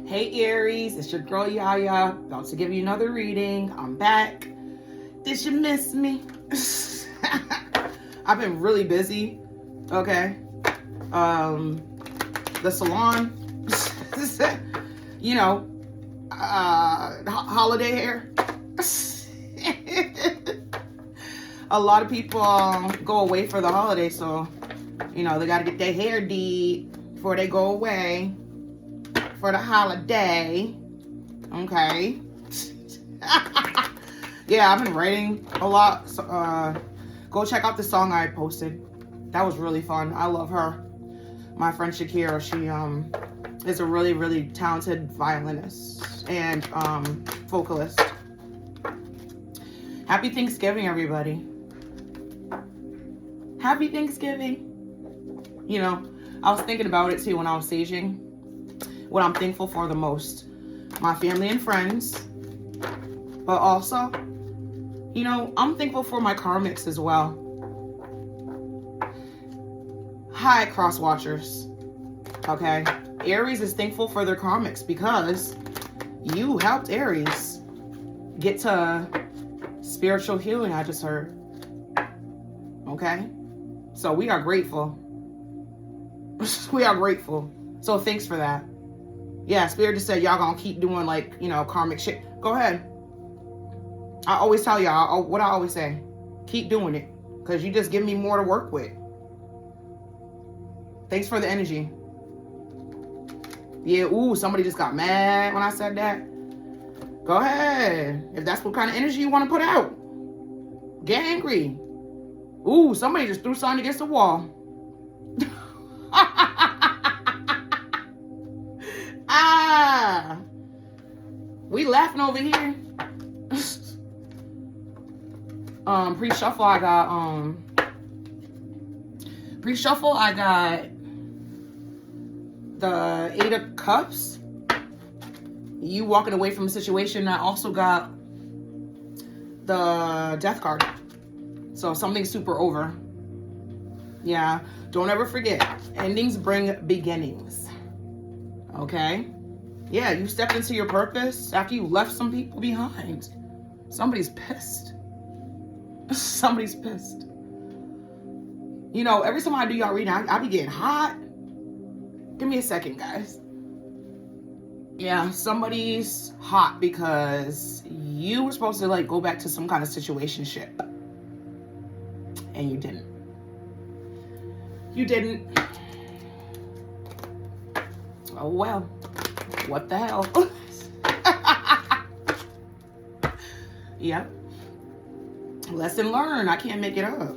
Hey Aries, it's your girl Yaya, about to give you another reading. I'm back. Did you miss me? I've been really busy. Okay. The salon, holiday hair. A lot of people go away for the holiday, so they got to get their hair did before they go away for the holiday. Okay. Yeah, I've been writing a lot. So, go check out the song I posted. That was really fun. I love her. My friend Shakira, she is a really, really talented violinist and vocalist. Happy Thanksgiving, everybody. Happy Thanksgiving. I was thinking about it too when I was saging. What I'm thankful for the most. My family and friends. But also, I'm thankful for my karmics as well. Hi, cross watchers. Okay. Aries is thankful for their karmics because you helped Aries get to spiritual healing, I just heard. Okay. So we are grateful. We are grateful. So thanks for that. Yeah, Spirit just said y'all gonna keep doing karmic shit. Go ahead. I always tell y'all what I always say. Keep doing it. Because you just give me more to work with. Thanks for the energy. Yeah, somebody just got mad when I said that. Go ahead. If that's what kind of energy you want to put out. Get angry. Somebody just threw something against the wall. We laughing over here. Pre-shuffle I got the 8 of Cups. You walking away from a situation. I also got the Death card. So something super over. Yeah. Don't ever forget. Endings bring beginnings. Okay? Yeah, you stepped into your purpose after you left some people behind. Somebody's pissed. Somebody's pissed. Every time I do y'all reading, I be getting hot. Give me a second, guys. Yeah, somebody's hot because you were supposed to go back to some kind of situationship. And you didn't. You didn't. Oh, well. What the hell? Yep. Lesson learned. I can't make it up.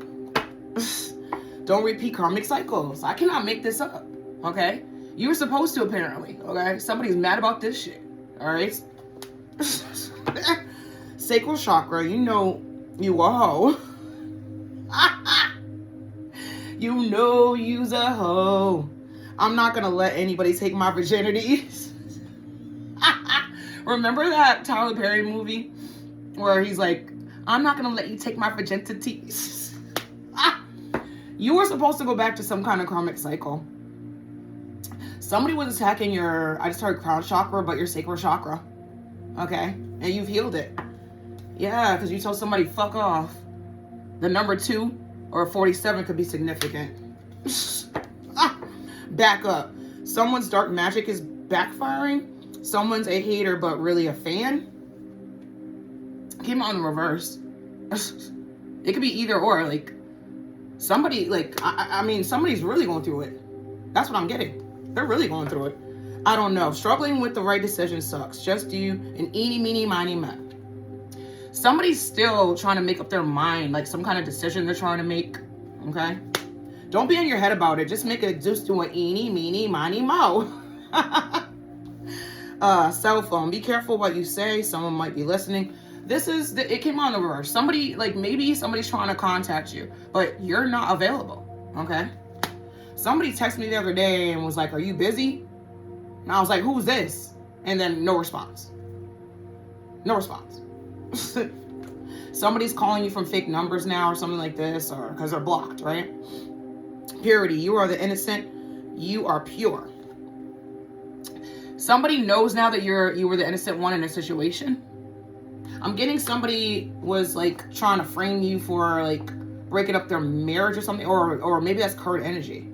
Don't repeat karmic cycles. I cannot make this up. Okay? You were supposed to, apparently. Okay? Somebody's mad about this shit. Alright? Sacral chakra. You a hoe. You's a hoe. I'm not gonna let anybody take my virginity. Remember that Tyler Perry movie where he's like, I'm not gonna let you take my virginity. You were supposed to go back to some kind of karmic cycle. Somebody was attacking I just heard crown chakra, but your sacral chakra. Okay? And you've healed it. Yeah, because you told somebody, fuck off. The number 2 or 47 could be significant. Back up. Someone's dark magic is backfiring. Someone's a hater, but really a fan. Came out in reverse. It could be either or. Somebody, somebody's really going through it. That's what I'm getting. They're really going through it. I don't know. Struggling with the right decision sucks. Just do an eeny, meeny, miny, mo. Somebody's still trying to make up their mind, some kind of decision they're trying to make. Okay? Don't be in your head about it. Just make it just do an eeny, meeny, miny, mo. Cell phone. Be careful what you say. Someone might be listening. It came on the reverse. Somebody, maybe somebody's trying to contact you, but you're not available. Okay? Somebody texted me the other day and was like, are you busy? And I was like, who's this? And then no response. No response. Somebody's calling you from fake numbers now or something like this, or because they're blocked, right? Purity. You are the innocent. You are pure. Somebody knows now that you were the innocent one in a situation. I'm getting somebody was like trying to frame you for like breaking up their marriage or something, or maybe that's current energy.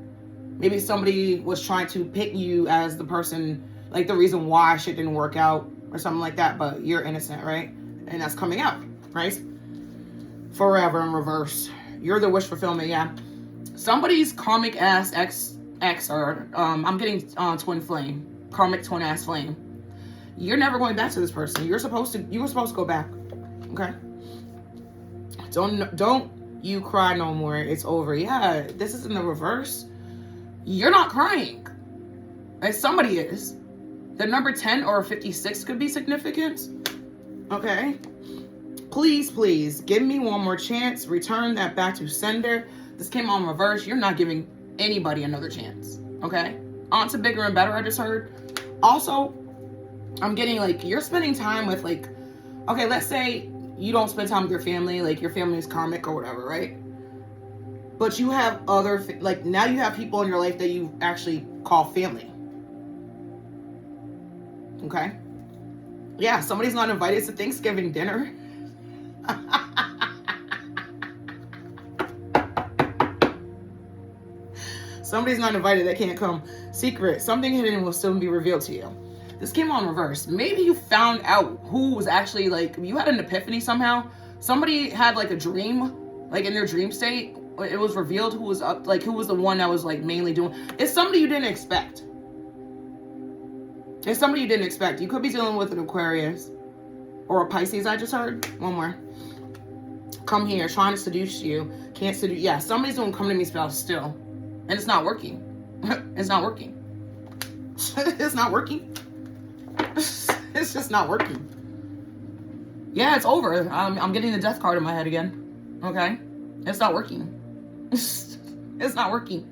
Maybe somebody was trying to pick you as the person, like the reason why shit didn't work out or something like that, but you're innocent, right? And that's coming out, right? Forever in reverse. You're the wish fulfillment, yeah. Somebody's karmic ass ex or I'm getting twin flame, karmic twin ass flame. You're never going back to this person. You were supposed to go back. Okay? Don't you cry no more. It's over. Yeah, this is in the reverse. You're not crying. And somebody is. The number 10 or 56 could be significant. Okay? Please, give me one more chance. Return that back to sender. This came on reverse. You're not giving anybody another chance. Okay? On to bigger and better, I just heard. Also, I'm getting like you're spending time with like, okay, let's say you don't spend time with your family, like your family is karmic or whatever, right? But you have other, like now you have people in your life that you actually call family. Okay? Yeah, somebody's not invited to Thanksgiving dinner. Somebody's not invited that can't come. Secret, something hidden will soon be revealed to you. This came on reverse. Maybe you found out who was actually like, you had an epiphany somehow. Somebody had like a dream, like in their dream state. It was revealed who was up, like who was the one that was like mainly doing. It's somebody you didn't expect. It's somebody you didn't expect. You could be dealing with an Aquarius or a Pisces, I just heard. One more. Come here, trying to seduce you. Can't seduce. Yeah, somebody's doing come to me spell still. And it's not working. It's not working. It's not working. It's just not working. Yeah, it's over. I'm getting the death card in my head again. Okay? It's not working. It's not working.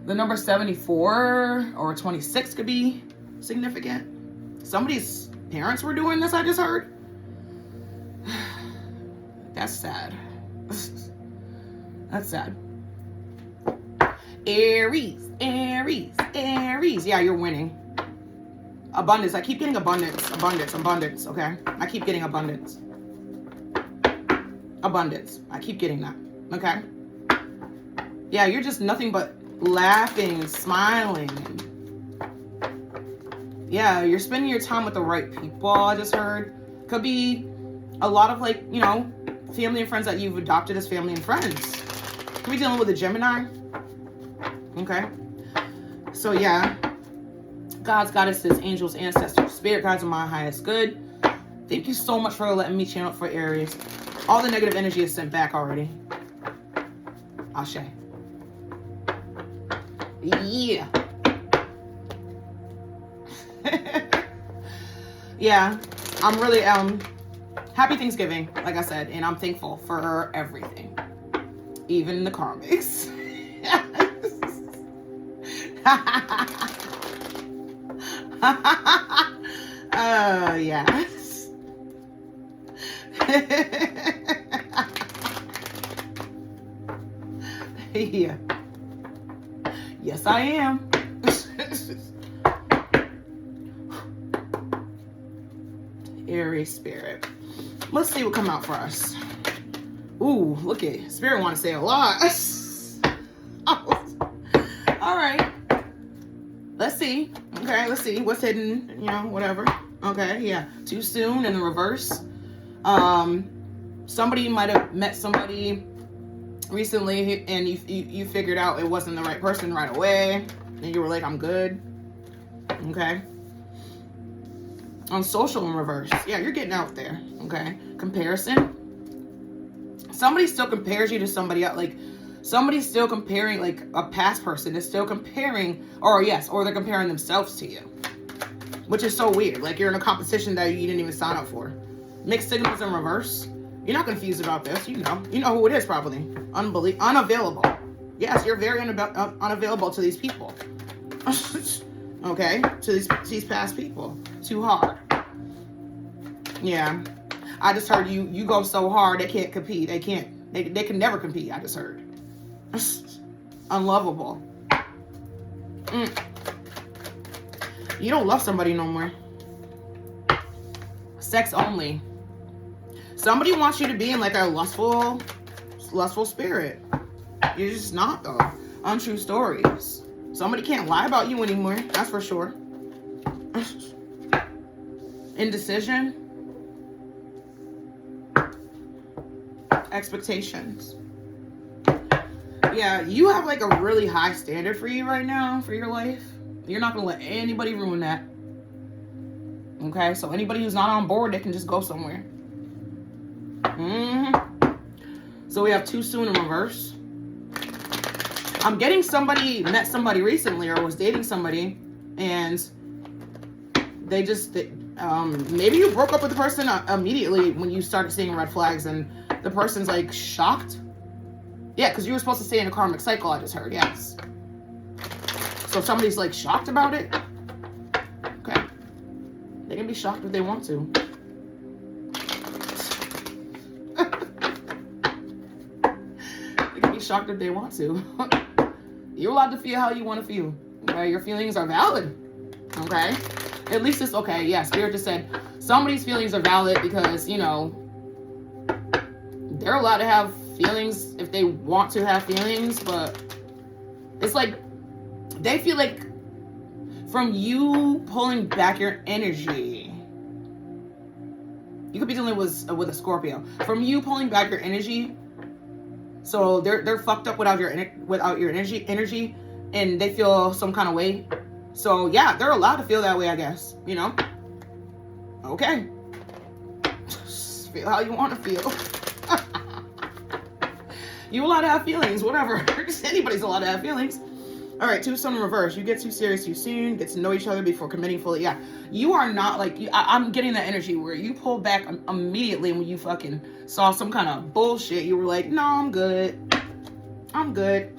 The number 74 or 26 could be significant. Somebody's parents were doing this, I just heard. That's sad. That's sad. Aries. Yeah, you're winning. Abundance. I keep getting abundance, okay? I keep getting abundance. I keep getting that, okay? Yeah, you're just nothing but laughing, smiling. Yeah, you're spending your time with the right people, I just heard. Could be a lot of like, you know, family and friends that you've adopted as family and friends. Could be dealing with a Gemini. Okay? So yeah. Gods, goddesses, angels, ancestors, spirit guides are my highest good. Thank you so much for letting me channel for Aries. All the negative energy is sent back already. Ashe. Yeah. Yeah. I'm really happy Thanksgiving, like I said, and I'm thankful for everything. Even the karmics. Oh, yes. Yeah. Yes, I am. Aries spirit. Let's see what come out for us. Ooh, look at spirit want to say a lot. All right. Let's see. Okay, let's see what's hidden, you know, whatever. Okay, yeah. Too soon in the reverse. Somebody might have met somebody recently and you figured out it wasn't the right person right away. And you were like, I'm good. Okay. On social in reverse. Yeah, you're getting out there. Okay. Comparison. Somebody still compares you to somebody else. Like, somebody's still comparing, like, a past person is still comparing, or they're comparing themselves to you. Which is so weird. Like, you're in a competition that you didn't even sign up for. Mixed signals in reverse. You're not confused about this. You know who it is probably. Unavailable. Yes, you're very unavailable to these people. Okay? To these past people. Too hard. Yeah. I just heard you go so hard they can't compete. They can never compete, I just heard. Unlovable. You don't love somebody no more. Sex only. Somebody wants you to be in like a lustful spirit. You're just not, though. Untrue stories. Somebody can't lie about you anymore. That's for sure. Indecision. Expectations. Yeah, you have like a really high standard for you right now, for your life. You're not going to let anybody ruin that. Okay, so anybody who's not on board, they can just go somewhere. So we have too soon in reverse. I'm getting met somebody recently or was dating somebody, and they just, maybe you broke up with the person immediately when you started seeing red flags, and the person's like shocked. Yeah, because you were supposed to stay in a karmic cycle, I just heard, yes. So somebody's like shocked about it. Okay. They can be shocked if they want to. They can be shocked if they want to. You're allowed to feel how you want to feel. Okay? Your feelings are valid. Okay? At least it's okay. Yeah, Spirit just said somebody's feelings are valid because, you know, they're allowed to have feelings if they want to have feelings, but it's like they feel like from you pulling back your energy, you could be dealing with a Scorpio. From you pulling back your energy, so they're fucked up without your energy, and they feel some kind of way. So yeah, they're allowed to feel that way, I guess. You know, okay, just feel how you want to feel. You're allowed to have feelings, whatever. Anybody's allowed to have feelings. All right, too soon in reverse. You get too serious too soon. Get to know each other before committing fully. Yeah, you are not like, I'm getting that energy where you pull back immediately when you fucking saw some kind of bullshit. You were like, no, I'm good. I'm good.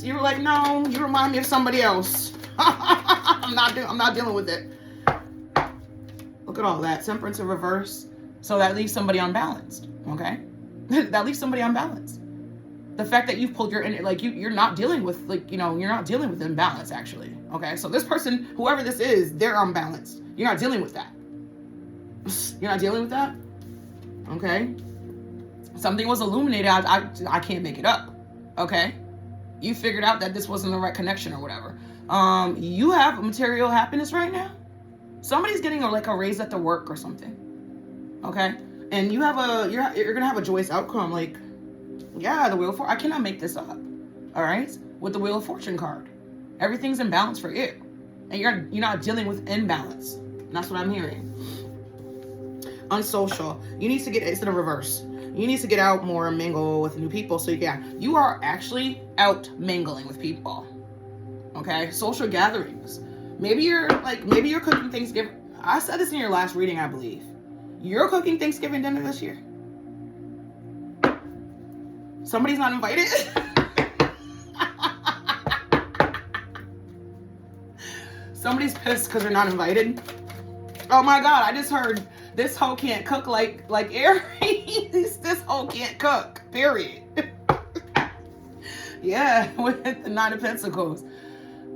You were like, no, you remind me of somebody else. I'm not dealing with it. Look at all that. Temperance in reverse. So that leaves somebody unbalanced, okay? That leaves somebody unbalanced. The fact that you've pulled your, like, you're not dealing with, like, you know, you're not dealing with imbalance, actually. Okay, so this person, whoever this is, they're unbalanced. You're not dealing with that. You're not dealing with that. Okay, something was illuminated. I can't make it up. Okay, you figured out that this wasn't the right connection or whatever. You have material happiness right now. Somebody's getting like a raise at the work or something. Okay, and you're gonna have a joyous outcome. Like, yeah, the Wheel of Fortune. I cannot make this up. All right, with the Wheel of Fortune card, everything's in balance for you, and you're not dealing with imbalance. And that's what I'm hearing. Unsocial. You need to get, it's in a reverse. You need to get out more and mingle with new people. So yeah, you are actually out mingling with people. Okay, social gatherings. Maybe you're cooking Thanksgiving. I said this in your last reading, I believe. You're cooking Thanksgiving dinner this year. Somebody's not invited. Somebody's pissed because they're not invited. Oh my God, I just heard this hoe can't cook like Aries. This hoe can't cook, period. Yeah, with the Nine of Pentacles.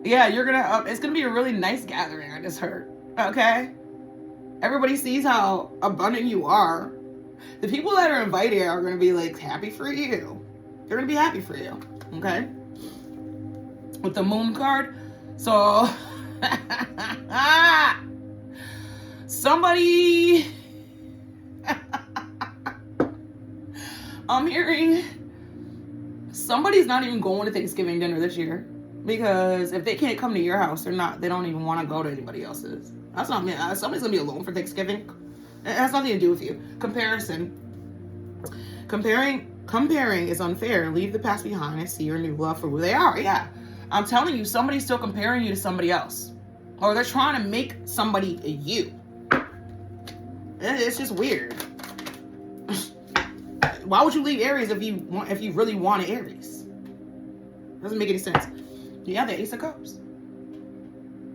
Yeah, you're gonna, it's gonna be a really nice gathering, I just heard. Okay? Everybody sees how abundant you are. The people that are invited are gonna be like happy for you. They're gonna be happy for you. Okay? With the Moon card. So somebody I'm hearing somebody's not even going to Thanksgiving dinner this year, because if they can't come to your house, they don't even want to go to anybody else's. That's not me. Somebody's gonna be alone for Thanksgiving. It has nothing to do with you. Comparing is unfair. Leave the past behind and see your new love for who they are. Yeah, I'm telling you, somebody's still comparing you to somebody else, or they're trying to make somebody a you. It's just weird. Why would you leave Aries if you really wanted Aries? Doesn't make any sense. Yeah, the Ace of Cups.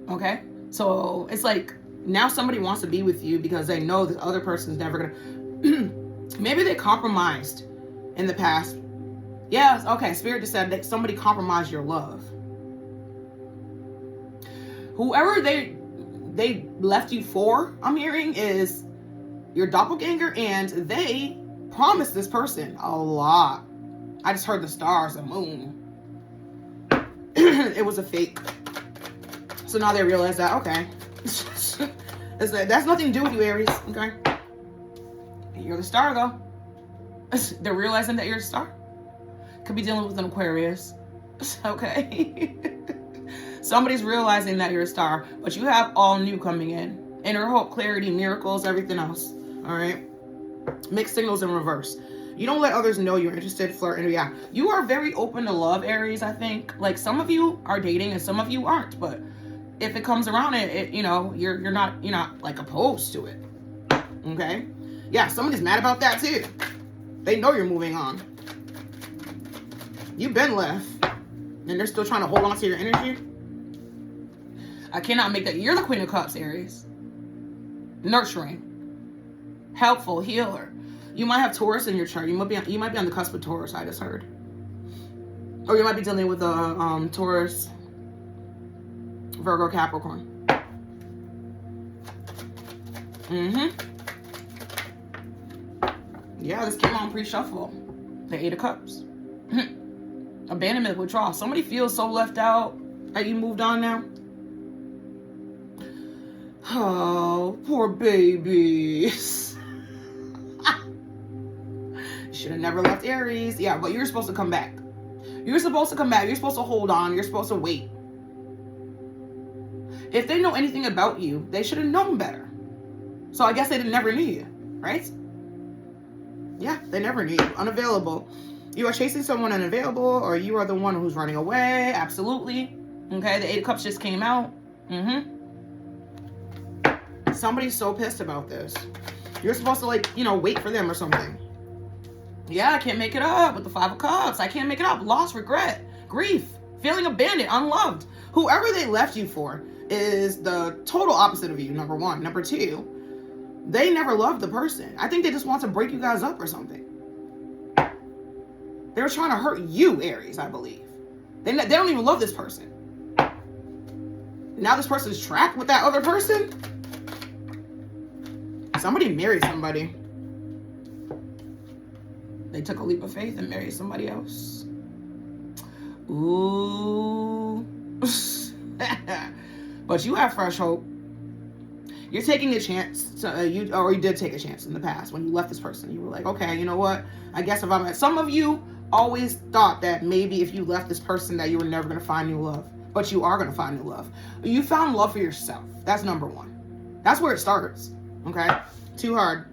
Okay, so it's like now somebody wants to be with you because they know the other person's never gonna. Maybe they compromised in the past. Yeah, okay. Spirit just said that somebody compromised your love. Whoever they left you for, I'm hearing, is your doppelganger, and they promised this person a lot. I just heard the stars, the moon. It was a fake. So now they realize that, okay. That's nothing to do with you, Aries, okay? You're the star, though. They're realizing that you're a star. Could be dealing with an Aquarius. Okay? Somebody's realizing that you're a star, but you have all new coming in. Inner hope, clarity, miracles, everything else. All right? Mixed signals in reverse. You don't let others know you're interested, flirt, and yeah. You are very open to love, Aries, I think. Like, some of you are dating and some of you aren't, but if it comes around, you know, you're not like opposed to it. Okay? Yeah, somebody's mad about that too. They know you're moving on. You've been left, and they're still trying to hold on to your energy. I cannot make that. You're the Queen of Cups, Aries. Nurturing, helpful, healer. You might have Taurus in your chart. You might be on the cusp of Taurus, I just heard. Or you might be dealing with a Taurus, Virgo, Capricorn. Yeah, this came on pre-shuffle. The Eight of Cups. Abandonment, withdrawal. Somebody feels so left out that you moved on now. Oh, poor babies. You should have never left Aries. Yeah, but you're supposed to come back. You're supposed to come back. You're supposed to hold on. You're supposed to wait. If they know anything about you, they should have known better. So I guess they never knew you, right? Yeah, they never knew you. Unavailable. You are chasing someone unavailable, or you are the one who's running away. Absolutely. Okay, the Eight of Cups just came out. Somebody's so pissed about this. You're supposed to, like, you know, wait for them or something. Yeah, I can't make it up with the Five of Cups. I can't make it up. Loss, regret, grief, feeling abandoned, unloved. Whoever they left you for is the total opposite of you, number one. Number two, they never loved the person. I think they just want to break you guys up or something. They were trying to hurt you, Aries, I believe. They don't even love this person. Now this person's trapped with that other person. Somebody married somebody. They took a leap of faith and married somebody else. Ooh. But you have fresh hope. You're taking a chance. You did take a chance in the past when you left this person. You were like, okay, you know what? I guess if I'm at... Some of you always thought that maybe if you left this person that you were never going to find new love. But you are going to find new love. You found love for yourself. That's number one. That's where it starts. Okay? Too hard.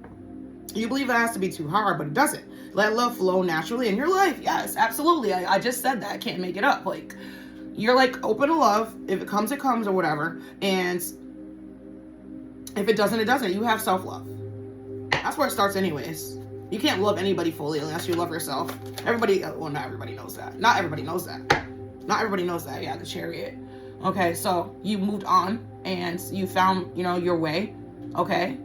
You believe it has to be too hard, but it doesn't. Let love flow naturally in your life. Yes, absolutely. I just said that. I can't make it up. Like, you're like open to love. If it comes, it comes, or whatever. And if it doesn't, it doesn't. You have self-love. That's where it starts anyways. You can't love anybody fully unless you love yourself. Everybody, well, not everybody knows that. Not everybody knows that. Not everybody knows that. Yeah, the Chariot. Okay, so you moved on and you found, you know, your way. Okay?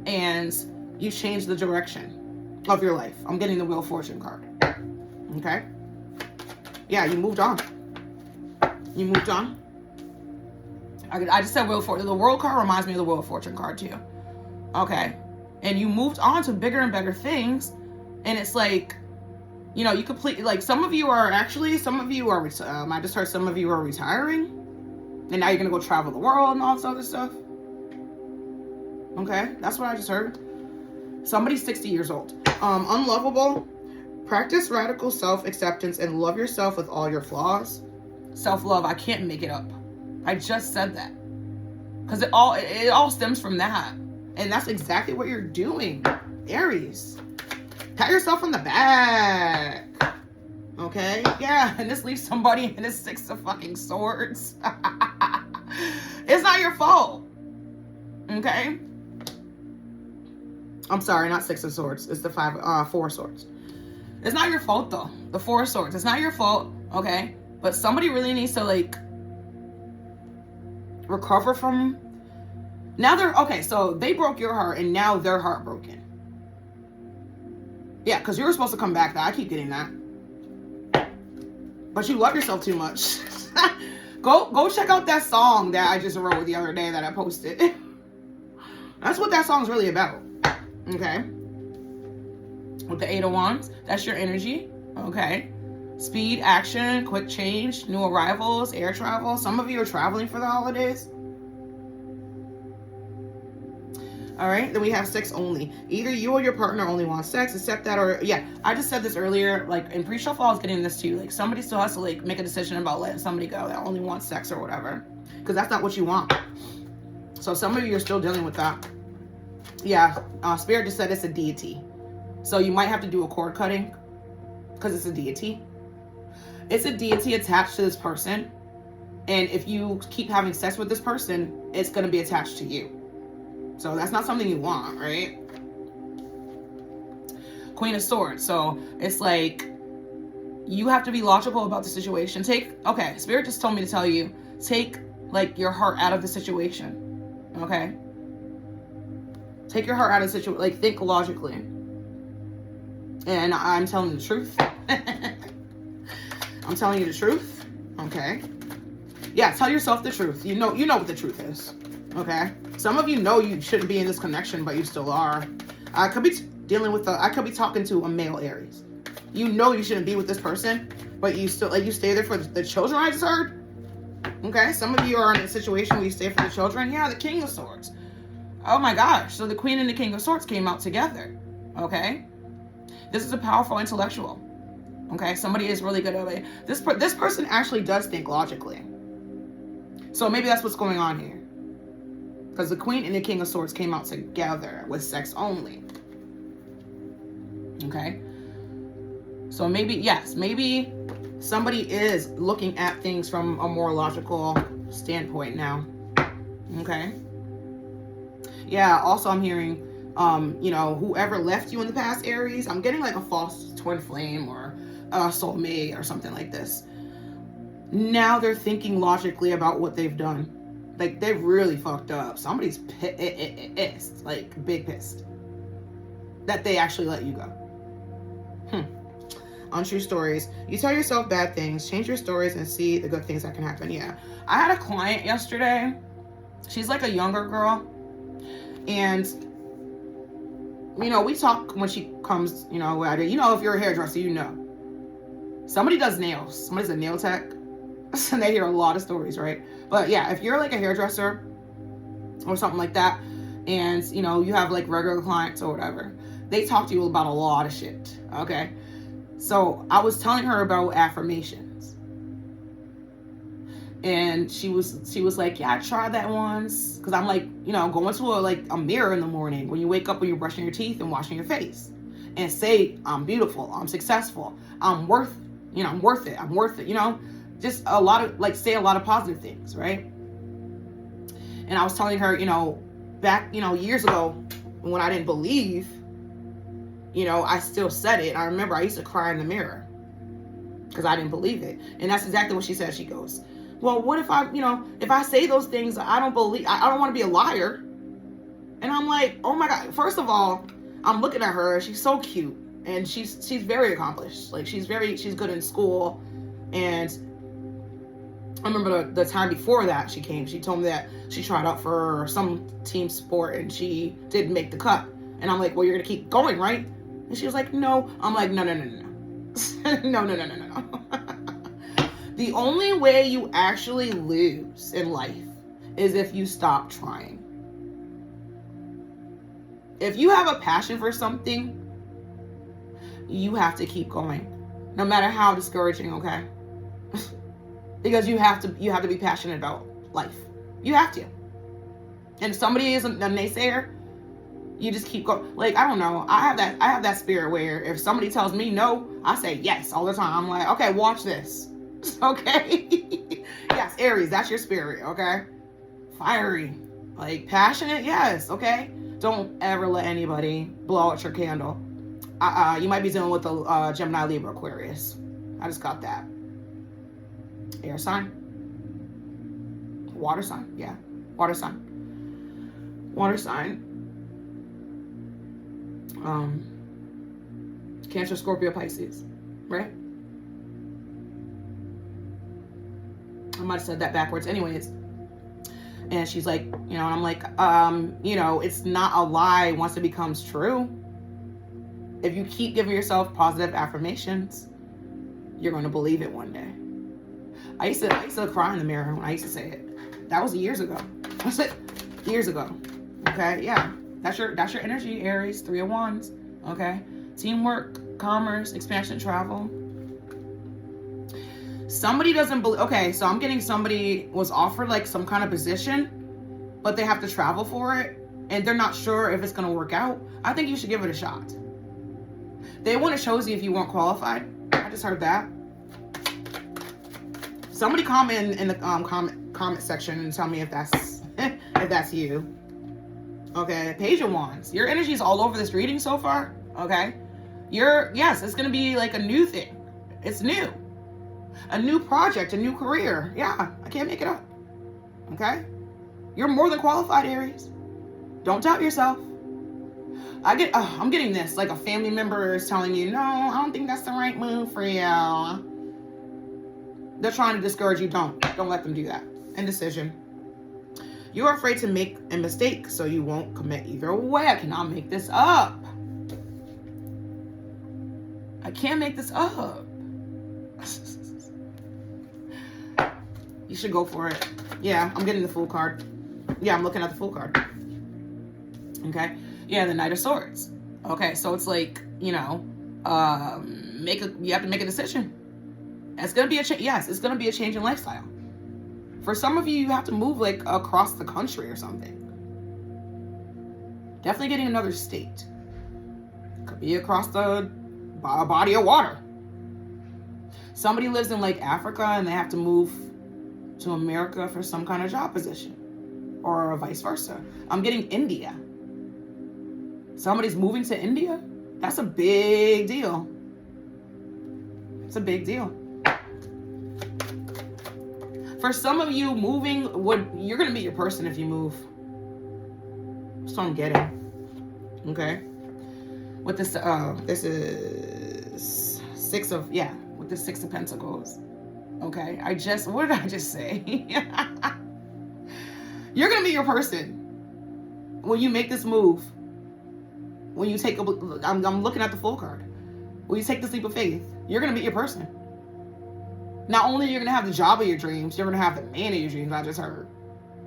And you changed the direction of your life. I'm getting the Wheel of Fortune card. Okay? Yeah, you moved on. You moved on. I just said Wheel of Fortune. The World card reminds me of the Wheel of Fortune card too. Okay? And you moved on to bigger and better things. And it's like, you know, you completely, like, some of you are, I just heard some of you are retiring. And now you're going to go travel the world and all this other stuff. Okay? That's what I just heard. Somebody's 60 years old. Unlovable. Practice radical self-acceptance and love yourself with all your flaws. Self-love. I can't make it up. I just said that. Because it all stems from that. And that's exactly what you're doing, Aries. Pat yourself on the back. Okay? Yeah, and this leaves somebody in a Six of fucking Swords. It's not your fault. Okay? I'm sorry, not Six of Swords. It's the Four of Swords. It's not your fault, though. The Four of Swords. It's not your fault, okay? But somebody really needs to, like, recover from... Now they're... Okay, so they broke your heart, and now they're heartbroken. Yeah, because you were supposed to come back. I keep getting that. But you love yourself too much. Go check out that song that I just wrote the other day that I posted. That's what that song's really about. Okay. With the 8 of Wands, that's your energy. Okay. Speed, action, quick change, new arrivals, air travel. Some of you are traveling for the holidays. All right, then we have sex only. Either you or your partner only wants sex, except that, or yeah, I just said this earlier, like in pre-shuffle, I was getting this too. Like somebody still has to like make a decision about letting somebody go that only wants sex or whatever, because that's not what you want. So some of you are still dealing with that. Yeah, Spirit just said it's a deity. So you might have to do a cord cutting because it's a deity. It's a deity attached to this person. And if you keep having sex with this person, it's going to be attached to you. So that's not something you want, right? Queen of Swords. So it's like you have to be logical about the situation. Okay, Spirit just told me to tell you, take like your heart out of the situation. Okay? Take your heart out of the situation. Like think logically. And I'm telling you the truth. I'm telling you the truth. Okay? Yeah, tell yourself the truth. You know what the truth is. Okay? Some of you know you shouldn't be in this connection, but you still are. I could be I could be talking to a male Aries. You know you shouldn't be with this person, but you still, like, you stay there for the children, I just heard. Okay? Some of you are in a situation where you stay for the children. Yeah, the King of Swords. Oh my gosh. So the Queen and the King of Swords came out together. Okay? This is a powerful intellectual. Okay? Somebody is really good at it. This person actually does think logically. So maybe that's what's going on here. Because the Queen and the King of Swords came out together with sex only. Okay? So maybe, yes, maybe somebody is looking at things from a more logical standpoint now. Okay? Yeah, also I'm hearing, whoever left you in the past, Aries, I'm getting like a false twin flame or a soulmate or something like this. Now they're thinking logically about what they've done. Like, they've really fucked up. Somebody's pissed, like big pissed, that they actually let you go. Untrue stories. You tell yourself bad things, change your stories, and see the good things that can happen. Yeah. I had a client yesterday. She's like a younger girl. And, we talk when she comes, if you're a hairdresser, Somebody does nails. Somebody's a nail tech. And they hear a lot of stories, right? But yeah, if you're like a hairdresser or something like that, and, you have like regular clients or whatever, they talk to you about a lot of shit, okay? So I was telling her about affirmations. And she was like, yeah, I tried that once. Because I'm like, going to a mirror in the morning when you wake up, when you're brushing your teeth and washing your face. And say, I'm beautiful, I'm successful, I'm worth it, I'm worth it, just a lot of, say a lot of positive things, right? And I was telling her, back, years ago when I didn't believe, I still said it. I remember I used to cry in the mirror because I didn't believe it. And that's exactly what she said. She goes, well, what if if I say those things, I don't believe, I don't want to be a liar. And I'm like, oh my God. First of all, I'm looking at her. She's so cute. And she's very accomplished. Like, she's good in school. And I remember the time before that she came, she told me that she tried out for some team sport and she didn't make the cut. And I'm like, well, you're going to keep going, right? And she was like, no. I'm like, no. No. The only way you actually lose in life is if you stop trying. If you have a passion for something, you have to keep going, no matter how discouraging, okay? Because you have to be passionate about life. You have to. And if somebody is a naysayer, you just keep going. Like, I don't know. I have that spirit where if somebody tells me no, I say yes all the time. I'm like, okay, watch this. Okay? Yes, Aries, that's your spirit, okay? Fiery. Like, passionate, yes, okay? Don't ever let anybody blow out your candle. You might be dealing with a Gemini, Libra, Aquarius. I just got that. Air sign. Water sign. Yeah. Water sign. Cancer, Scorpio, Pisces. Right? might have said that backwards. Anyways. And she's like, you know, and I'm like, you know, it's not a lie once it becomes true. If you keep giving yourself positive affirmations, you're going to believe it one day. I used to cry in the mirror when I used to say it. That was years ago. That's it. Years ago. Okay, yeah. That's your energy, Aries, 3 of Wands. Okay. Teamwork, commerce, expansion, travel. Somebody doesn't believe. Okay, so I'm getting somebody was offered like some kind of position, but they have to travel for it, and they're not sure if it's gonna work out. I think you should give it a shot. They wouldn't have chosen you if you weren't qualified. I just heard that. Somebody comment in the comment section and tell me if that's if that's you. Okay, Page of Wands. Your energy is all over this reading so far. Okay, yes, it's gonna be like a new thing. It's new. A new project, a new career. Yeah, I can't make it up. Okay? You're more than qualified, Aries. Don't doubt yourself. I'm getting this, like a family member is telling you, no, I don't think that's the right move for you. They're trying to discourage you. Don't let them do that. Indecision. You're afraid to make a mistake, so you won't commit either way. I cannot make this up. I can't make this up. You should go for it. Yeah, I'm getting the Fool card. Yeah, I'm looking at the Fool card. Okay. Yeah, the Knight of Swords. Okay, so it's like, you know, you have to make a decision. It's gonna be a change. Yes, it's gonna be a change in lifestyle. For some of you, you have to move like across the country or something. Definitely getting another state. Could be across the body of water. Somebody lives in like Africa and they have to move to America for some kind of job position, or vice versa. I'm getting India. Somebody's moving to India. That's a big deal. It's a big deal. For some of you, moving you're gonna meet your person if you move. That's what I'm getting. Okay. With this, this is with the 6 of Pentacles. Okay, what did I just say? You're gonna meet your person when you make this move. When you take I'm looking at the Fool card. When you take this leap of faith, you're gonna meet your person. Not only are you gonna have the job of your dreams, you're gonna have the man of your dreams. I just heard,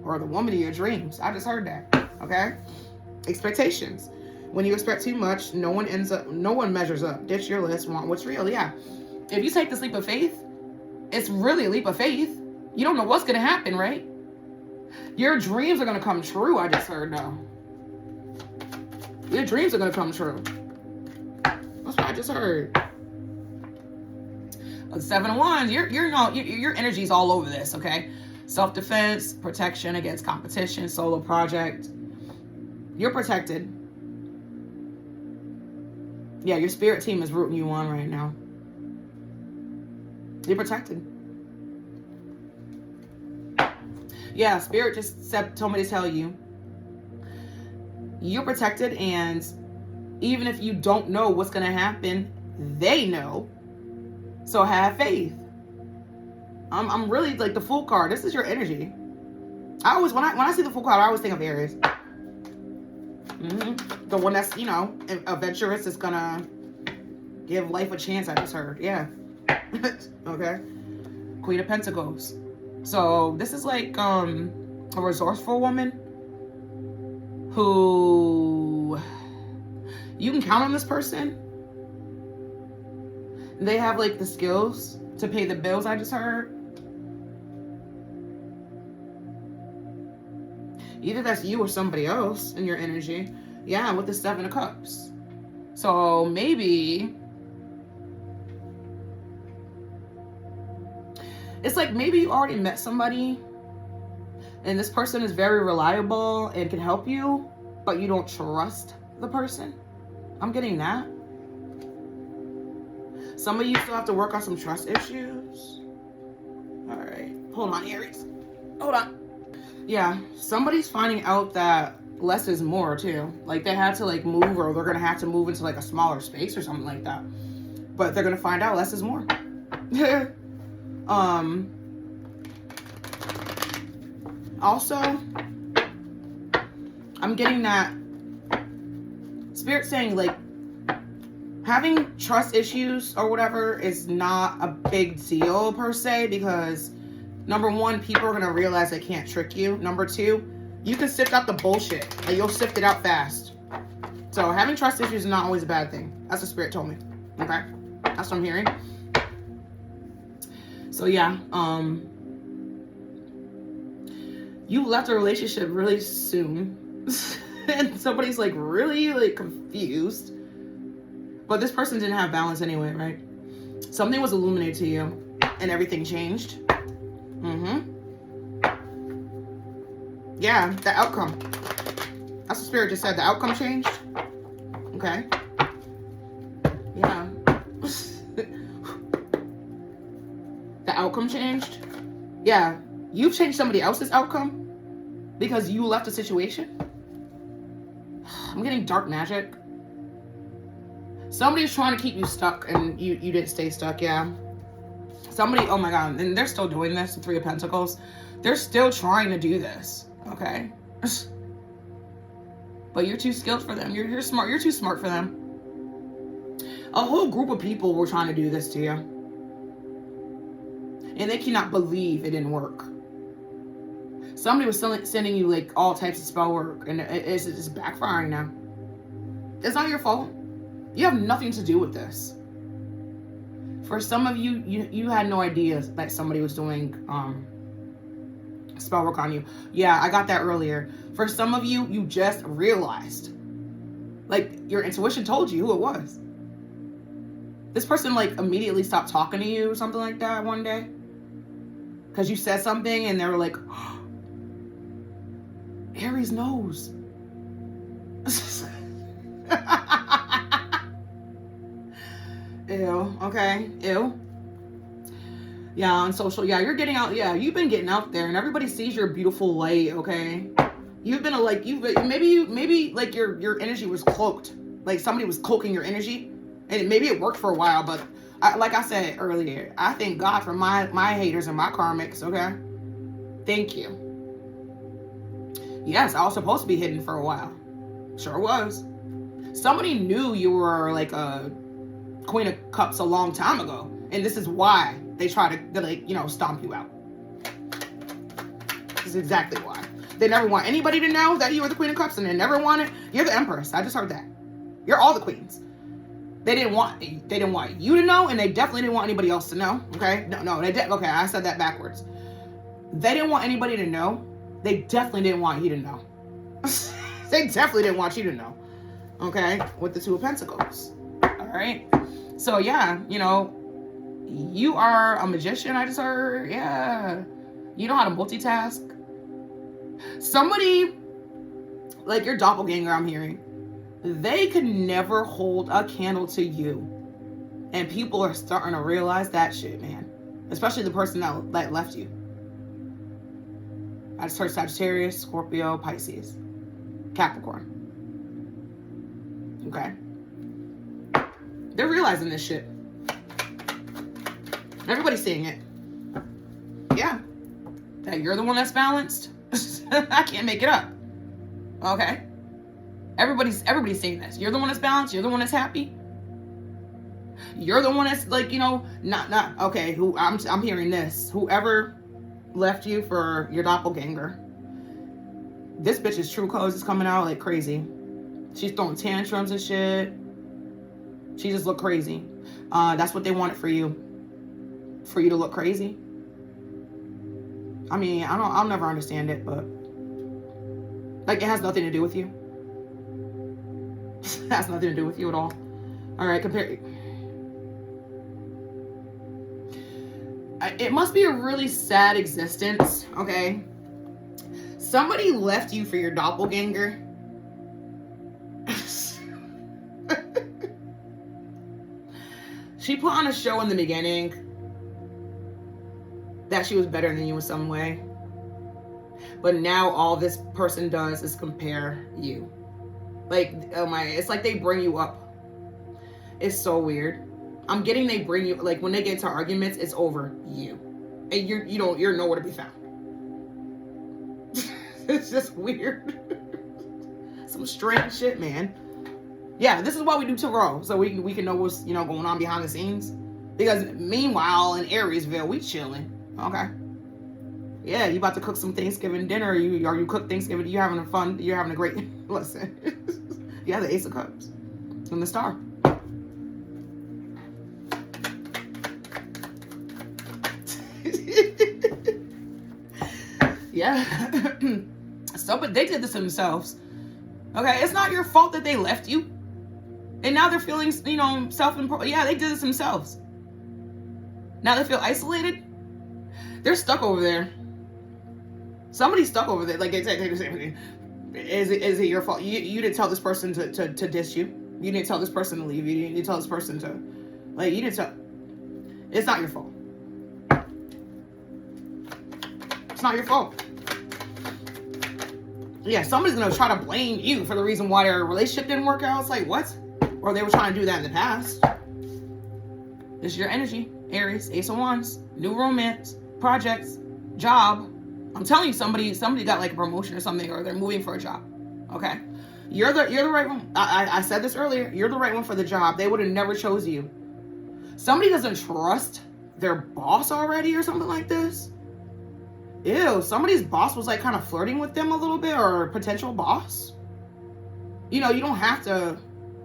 or the woman of your dreams. I just heard that. Okay. Expectations. When you expect too much, no one measures up. Ditch your list. Want what's real. Yeah. If you take this leap of faith, it's really a leap of faith. You don't know what's going to happen, right? Your dreams are going to come true. I just heard now. Your dreams are going to come true. That's what I just heard. 7 of Wands. Your energy's all over this, okay? Self-defense, protection against competition, solo project. You're protected. Yeah, your spirit team is rooting you on right now. You're protected. Yeah, spirit just told me to tell you. You're protected, and even if you don't know what's going to happen, they know. So have faith. I'm really like the Fool card. This is your energy. I always, when I see the Fool card, I always think of Aries. The one that's, you know, adventurous, is going to give life a chance. I just heard. Yeah. Okay. Queen of Pentacles. So this is like a resourceful woman who you can count on. This person, they have like the skills to pay the bills. I just heard. Either that's you or somebody else in your energy. Yeah, with the 7 of Cups. So maybe it's like maybe you already met somebody and this person is very reliable and can help you, but you don't trust the person. I'm getting that. Some of you still have to work on some trust issues. All right. Hold on, Aries. Hold on. Yeah, somebody's finding out that less is more too. Like they had to like move, or they're going to have to move into like a smaller space or something like that. But they're going to find out less is more. Also, I'm getting that Spirit saying, like, having trust issues or whatever is not a big deal per se, because number one, people are going to realize they can't trick you. Number two, you can sift out the bullshit. Like, you'll sift it out fast. So having trust issues is not always a bad thing. That's what Spirit told me. Okay? That's what I'm hearing. So yeah, you left a relationship really soon. And somebody's like really like confused. But this person didn't have balance anyway, right? Something was illuminated to you and everything changed. Yeah, the outcome. That's what Spirit just said. The outcome changed. Okay. Yeah. The outcome changed. Yeah. You've changed somebody else's outcome because you left a situation. I'm getting dark magic. Somebody's trying to keep you stuck and you didn't stay stuck. Yeah. Somebody, oh my God. And they're still doing this, the Three of Pentacles. They're still trying to do this. Okay. But you're too skilled for them. You're smart. You're too smart for them. A whole group of people were trying to do this to you. And they cannot believe it didn't work. Somebody was sending you like all types of spell work, and it's backfiring now. It's not your fault. You have nothing to do with this. For some of you, you had no idea that somebody was doing spell work on you. Yeah, I got that earlier. For some of you, you just realized. Like, your intuition told you who it was. This person, like, immediately stopped talking to you or something like that one day. Because you said something and they were like, oh, Aries knows. Ew, okay, ew. Yeah, on social, yeah, you're getting out, yeah, you've been getting out there and everybody sees your beautiful light, okay? You've been maybe like your energy was cloaked. Like somebody was cloaking your energy. And maybe it worked for a while, but like I said earlier, I thank God for my haters and my karmics, okay? Thank you. Yes, I was supposed to be hidden for a while. Sure was. Somebody knew you were like a Queen of Cups a long time ago. And this is why they try to, like, you know, stomp you out. This is exactly why. They never want anybody to know that you were the Queen of Cups, and they never wanted, you're the Empress. I just heard that. You're all the queens. They didn't want you to know, and they definitely didn't want anybody else to know. Okay? No, they did. Okay, I said that backwards. They didn't want anybody to know. They definitely didn't want you to know. They definitely didn't want you to know. Okay? With the Two of Pentacles. All right? So, yeah, you know, you are a magician, I just heard. Yeah. You know how to multitask. Somebody, like your doppelganger, I'm hearing, they could never hold a candle to you. And people are starting to realize that shit, man. Especially the person that left you. I just heard Sagittarius, Scorpio, Pisces, Capricorn. Okay? They're realizing this shit. Everybody's seeing it. Yeah. That you're the one that's balanced. I can't make it up. Okay? Everybody's seeing this. You're the one that's balanced. You're the one that's happy. You're the one that's like, you know, not okay. Who I'm hearing this. Whoever left you for your doppelganger, this bitch's true colors is coming out like crazy. She's throwing tantrums and shit. She just looked crazy. That's what they wanted for you to look crazy. I mean, I'll never understand it, but like it has nothing to do with you. It has nothing to do with you at all. All right, it must be a really sad existence, okay? Somebody left you for your doppelganger. She put on a show in the beginning that she was better than you in some way. But now all this person does is compare you. Like, oh my, it's like they bring you up. It's so weird. I'm getting they bring you, like when they get into arguments, it's over you. And you're nowhere to be found. It's just weird. Some strange shit, man. Yeah, this is why we do tarot, so we can know what's, you know, going on behind the scenes. Because meanwhile in Ariesville, we chilling. Okay. Yeah, you about to cook some Thanksgiving dinner, or you cook Thanksgiving, you having fun, you're having a great listen. Yeah, the Ace of Cups. And the Star. Yeah. So, but they did this themselves. Okay, it's not your fault that they left you. And now they're feeling, you know, self-imposed. Yeah, they did this themselves. Now they feel isolated. They're stuck over there. Somebody's stuck over there. Like they say, is it your fault? You didn't tell this person to diss you. You didn't tell this person to leave you. You didn't tell this person to, like, you didn't tell. It's not your fault. It's not your fault. Yeah, somebody's gonna try to blame you for the reason why their relationship didn't work out. It's like, what? Or they were trying to do that in the past. This is your energy, Aries, Ace of Wands, new romance, projects, job. I'm telling you, somebody got like a promotion or something, or they're moving for a job. Okay, you're the right one. I said this earlier. You're the right one for the job. They would have never chose you. Somebody doesn't trust their boss already, or something like this. Ew, somebody's boss was like kind of flirting with them a little bit, or a potential boss. You know, you don't have to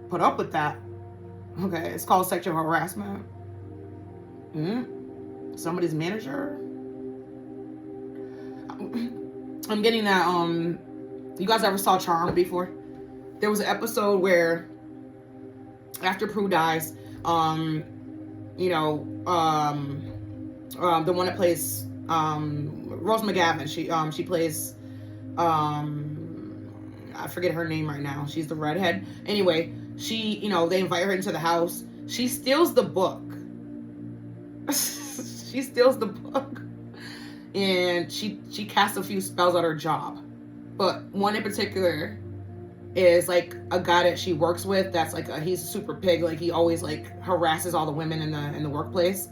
put up with that. Okay, it's called sexual harassment. Somebody's manager. I'm getting that, you guys ever saw Charmed before? There was an episode where after Prue dies, you know, the one that plays, Rose McGavin, she plays, I forget her name right now. She's the redhead. Anyway, she, you know, they invite her into the house. She steals the book. She steals the book. And she casts a few spells at her job. But one in particular is like a guy that she works with that's like he's a super pig. Like he always like harasses all the women in the workplace.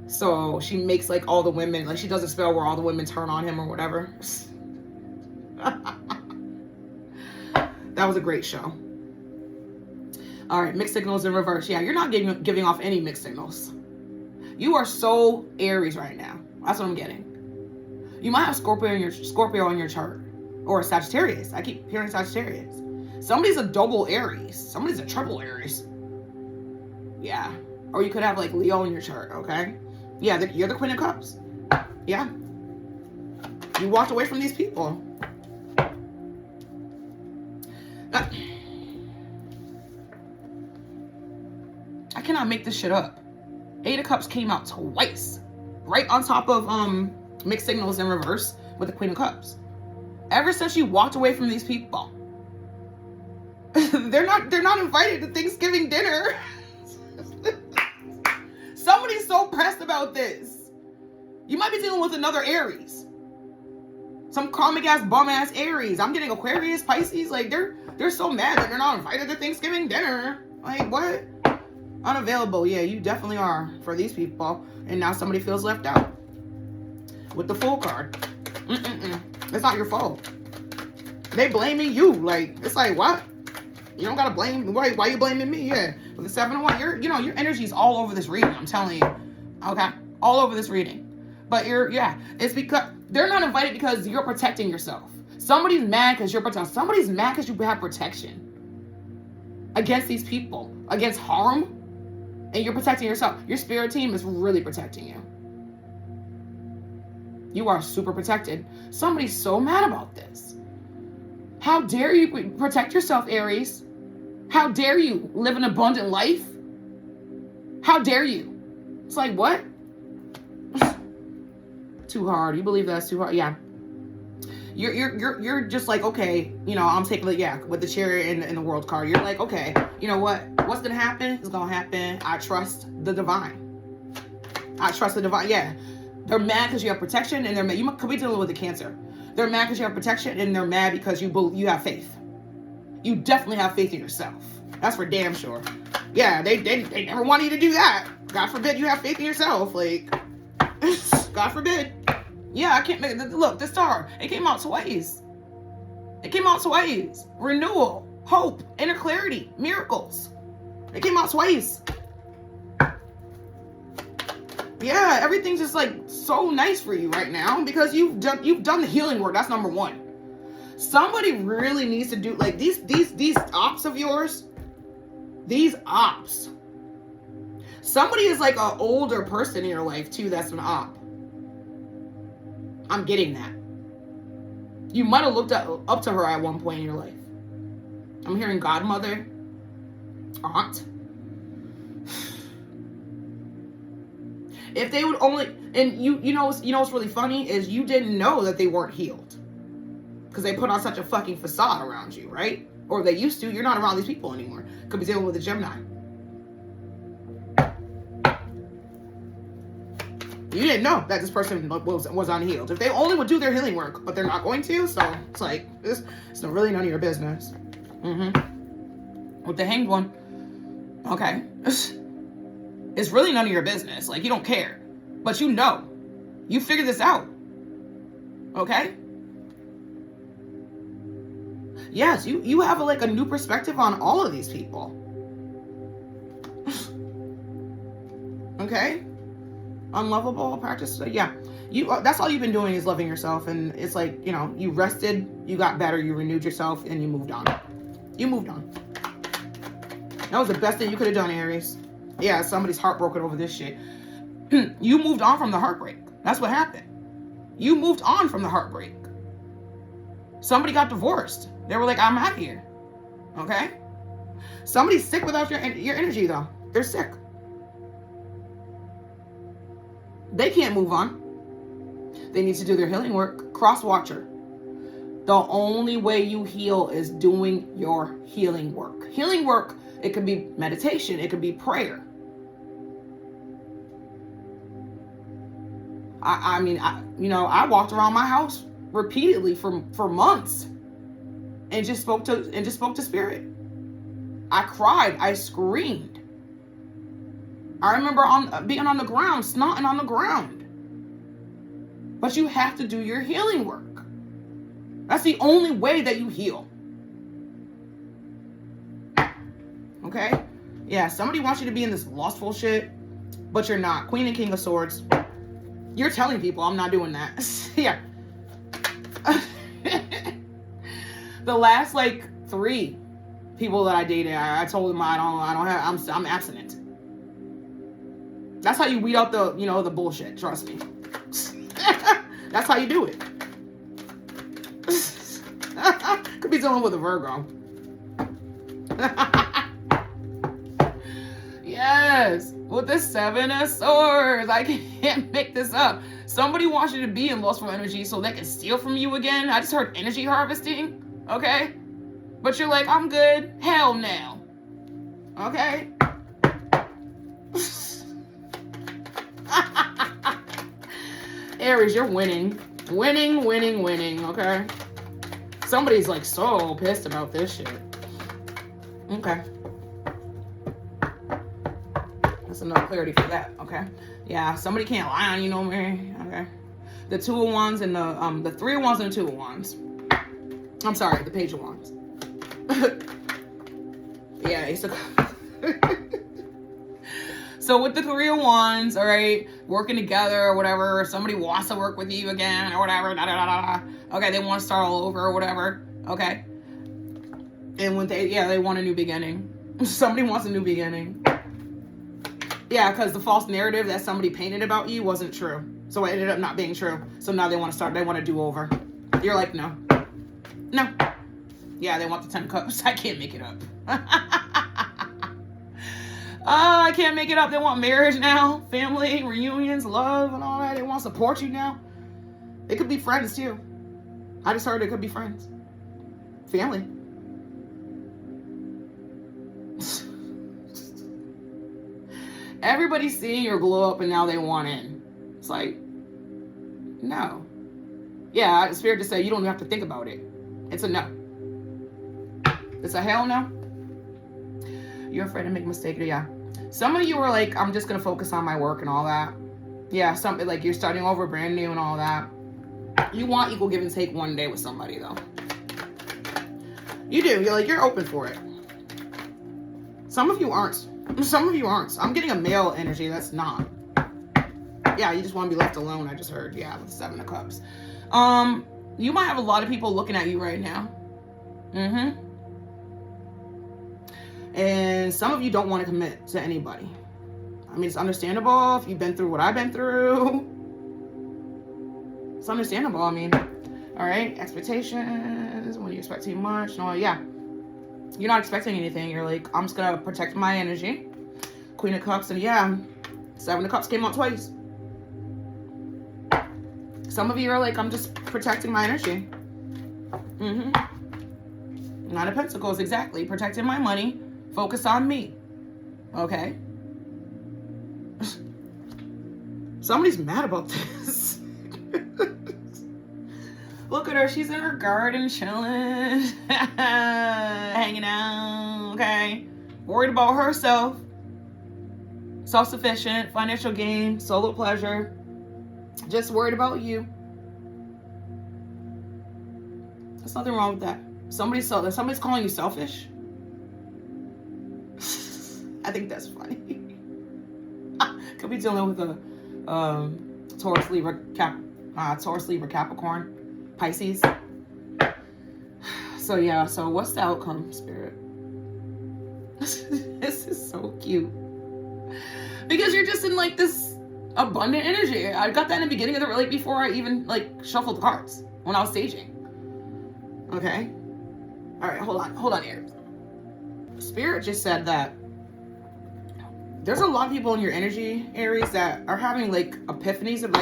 So she makes like all the women, like she does a spell where all the women turn on him or whatever. That was a great show. All right, mixed signals in reverse. Yeah, you're not giving off any mixed signals. You are so Aries right now. That's what I'm getting. You might have Scorpio on your chart, or a Sagittarius. I keep hearing Sagittarius. Somebody's a double Aries. Somebody's a triple Aries. Yeah, or you could have like Leo in your chart. Okay. Yeah, you're the Queen of Cups. Yeah. You walked away from these people. I cannot make this shit up. Eight of Cups came out twice. Right on top of mixed signals in reverse with the Queen of Cups. Ever since you walked away from these people, they're not invited to Thanksgiving dinner. Somebody's so pressed about this. You might be dealing with another Aries. Some comic ass bum ass Aries. I'm getting Aquarius, Pisces. Like they're so mad that they're not invited to Thanksgiving dinner. Like what? Unavailable. Yeah, you definitely are for these people. And now somebody feels left out with the Fool card. It's not your fault. They blaming you. Like it's like what? You don't gotta blame. Why you blaming me? Yeah, with the 7 of 1, your energy's all over this reading. I'm telling you. Okay, all over this reading. But it's because they're not invited because you're protecting yourself. Somebody's mad because you're protecting. Somebody's mad because you have protection against these people, against harm, and you're protecting yourself. Your spirit team is really protecting you. You are super protected. Somebody's so mad about this. How dare you protect yourself, Aries? How dare you live an abundant life? How dare you? It's like, what? Too hard. You believe that's too hard? Yeah. You're just like, okay, you know, I'm taking with the Chariot and the World card. You're like, okay, you know what? What's gonna happen is gonna happen. I trust the divine. I trust the divine. Yeah. They're mad because you have protection, and they're mad. You could be dealing with the Cancer. They're mad because you have protection, and they're mad because you have faith. You definitely have faith in yourself. That's for damn sure. Yeah, they never want you to do that. God forbid you have faith in yourself. Like, God forbid. Yeah, I can't make it. Look, the star. It came out twice. It came out twice. Renewal, hope, inner clarity, miracles. It came out twice. Yeah, everything's just like so nice for you right now because you've done the healing work. That's number one. Somebody really needs to do like these ops of yours. These ops. Somebody is like an older person in your life too. That's an op. I'm getting that. You might have looked up to her at one point in your life. I'm hearing godmother, aunt. If they would only, and you know what's really funny is you didn't know that they weren't healed because they put on such a fucking facade around you, right? Or they used to. You're not around these people anymore. Could be dealing with a Gemini. You didn't know that this person was unhealed. If they only would do their healing work, but they're not going to, so it's like it's really none of your business. With the Hanged One, okay, it's really none of your business. Like you don't care, but you know, you figured this out. Okay. Yes, you have like a new perspective on all of these people. Okay. Unlovable practice. Yeah, that's all you've been doing is loving yourself, and it's like, you know, you rested, you got better, you renewed yourself, and you moved on. That was the best thing you could have done, Aries. Yeah, somebody's heartbroken over this shit. You moved on from the heartbreak. That's what happened. You moved on from the heartbreak. Somebody got divorced. They were like, I'm out of here. Okay. Somebody's sick without your energy though. They're sick. They can't move on. They need to do their healing work. Cross watcher. The only way you heal is doing your healing work. Healing work, it could be meditation. It could be prayer. I walked around my house repeatedly for months and just spoke to spirit. I cried. I screamed. I remember being on the ground, snotting on the ground. But you have to do your healing work. That's the only way that you heal. Okay? Yeah, somebody wants you to be in this lustful shit, but you're not. Queen and King of Swords. You're telling people I'm not doing that. Yeah. The last like 3 people that I dated, I told them I'm abstinent. That's how you weed out the bullshit. Trust me. That's how you do it. Could be dealing with a Virgo. Yes, with the 7 of Swords. I can't make this up. Somebody wants you to be in lustful energy so they can steal from you again. I just heard energy harvesting. Okay? But you're like, I'm good. Hell no. Okay? Aries, you're winning. Winning, okay? Somebody's like so pissed about this shit. Okay. That's enough clarity for that, okay? Yeah, somebody can't lie on you no more, okay? The 2 of Wands and the 3 of Wands and the 2 of Wands. I'm sorry, the Page of Wands. Yeah, it's a... So with the 3 of Wands, all right, working together or whatever, somebody wants to work with you again or whatever, okay, they want to start all over or whatever, okay? And when they want a new beginning. Somebody wants a new beginning. Yeah, because the false narrative that somebody painted about you wasn't true. So it ended up not being true. So now they want to do over. You're like, no. Yeah, they want the 10 cups. I can't make it up. I can't make it up. They want marriage now, family, reunions, love, and all that. They want to support you now. It could be friends too. I just heard it could be friends. Family. Everybody's seeing your glow up and now they want in. It's like, no. Yeah, Spirit to say you don't have to think about it. It's a no. It's a hell no. You're afraid to make a mistake. Yeah. Some of you are like, I'm just going to focus on my work and all that. Yeah, something like you're starting over brand new and all that. You want equal give and take one day with somebody, though. You do. You're open for it. Some of you aren't. Some of you aren't. I'm getting a male energy that's not. Yeah, you just want to be left alone, I just heard. Yeah, with the 7 of Cups. You might have a lot of people looking at you right now. And some of you don't want to commit to anybody. I mean, it's understandable if you've been through what I've been through. It's understandable. I mean, all right, expectations. When you expect too much. No, yeah. You're not expecting anything. You're like, I'm just going to protect my energy. Queen of Cups. And yeah, 7 of Cups came out twice. Some of you are like, I'm just protecting my energy. Nine of Pentacles, exactly. Protecting my money. Focus on me. Okay. Somebody's mad about this. Look at her. She's in her garden chilling. Hanging out. Okay. Worried about herself. Self-sufficient. Financial gain. Solo pleasure. Just worried about you. There's nothing wrong with that. Somebody's calling you selfish. I think that's funny. Could be dealing with a Taurus, Libra, Capricorn, Pisces. So yeah. So what's the outcome, Spirit? This is so cute because you're just in like this abundant energy. I got that in the beginning of the before I even shuffled the cards when I was staging. Okay. All right. Hold on, Aries. Spirit just said that there's a lot of people in your energy, Aries, that are having epiphanies of